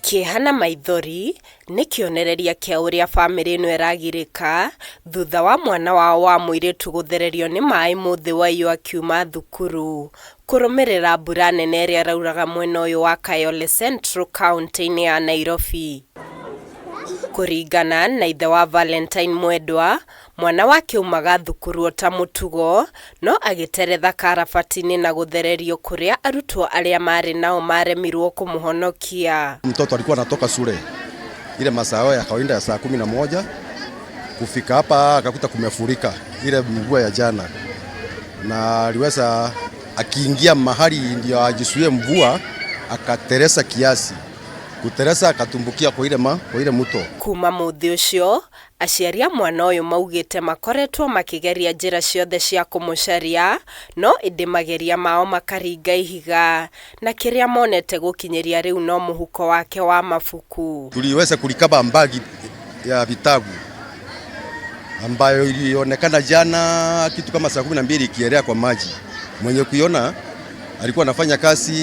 Kihana maithori ni kionereria kia uria family ino iragirika thutha wa mwana wao wa muiritu guthererio ni mai muthi wayo akiuma thukuru kurumirira mbura nene iria rauraga mwena uyu wa Kayole Central County ya Nairobi. Kuringana na ithe wa Valentine Mwendwa, mwana wake umaga thukuru ta mutugo no agiteretha karabatini na guthererio kuria arutwo aria mari nao maremirwo kumuhonokia. Mtoto alikuwa anatoka shule ile masaa ya kawaida ya saa 11 kufika hapa akakuta kumefurika ile mvua ya jana, na aliweza akiingia mahali ndio ajisuie mvua akateresa kiasi kuteresa akatumbukia kwa ile muto. Kuma muthi ucio aciaria mwana uyu maugite makoretwo makigeria njira ciothe cia kumucaria no indi mageria mao makaringa ihiga na kiria monete gukinyeria riu no muhuko wake wa mafuku. Tuliweza kulikaba mbagi ya vitabu ambayo ilionekana jana kitu kama saa 12 ikielea kwa maji. Mwenye kuiona alikuwa anafanya kazi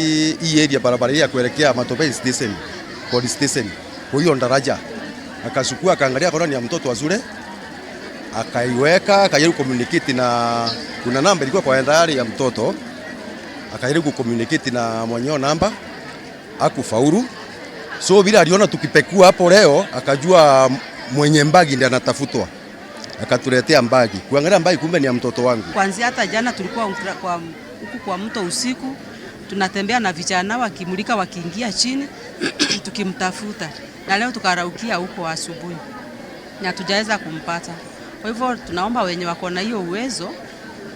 hii area barabara ya kuelekea Matopeni Station, police station. Kwa hiyo ndaraja akachukua akaangalia kwa ni ya mtoto wa shule, akaiweka akajaribu communicate na kuna namba ilikuwa kwa ndari ya mtoto, akajaribu communicate na mwenyewe namba akufaulu. So bila aliona tukipekua hapo leo akajua mwenye mbagi ndiye anatafutwa, akatuletea mbagi. Kuangalia mbagi kumbe ni ya mtoto wangu. Kwanza hata jana tulikuwa kwa mto usiku tunatembea na vijana wakimulika wakiingia chini tukimtafuta, na leo tukaraukia huko asubuhi na tujaweza kumpata. Kwa hivyo tunaomba wenye wako na hiyo uwezo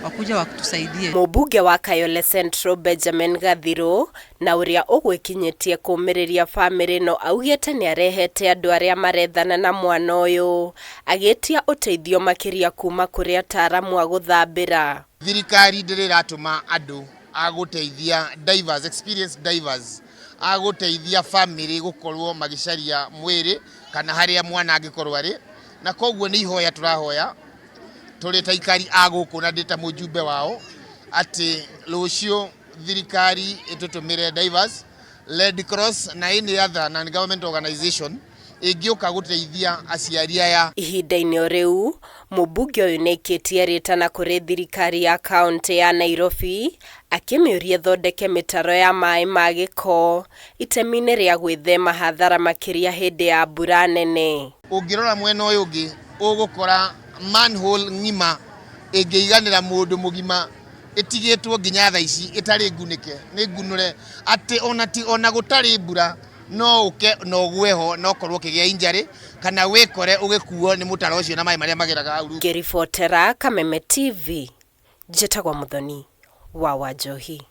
wakuja wakutusaidie. Mubunge wa Kayole Central Benjamin Gathiro na uria ugwikinyitie kumiriria family no augite ni arehete andu aria marethana na mwana uyu agitia uteithio makiria kuma kuri ataramu a guthambira. Thirikari ndiriratuma andu aguteithia divers, experienced divers aguteithia family gukorwo magicaria mwiri kana haria mwana angikorwo ari, na koguo ni ihoya turahoya turi taikari aguku na ndita mujumbe wao ati rucio thirikari itutumire divers, Red Cross na any other non government organization igioka guteithia aciari aya. Ihinda-ini riu mubunge uyu nikitie ritana kuri thirikari ya kaunti ya Nairobi akimiuria thondeke mitaro ya mai ma giko itemine ria gwithema hathara makiria hindi ya mbura nene. Ungirora mwena uyu ungi ugukora manhole ngima ingeiganira mundu mugima itigitwo nginya tha ici itari ngunike ni ngunure ati ona gutari mbura no uke no gweho no korwo kigia injury kana wikore ugikuo ni mutaro ucio na mai maria mageraga auru. Ngiribotera Kameme TV, Njĩtagwo Muthoni wa Wanjohi.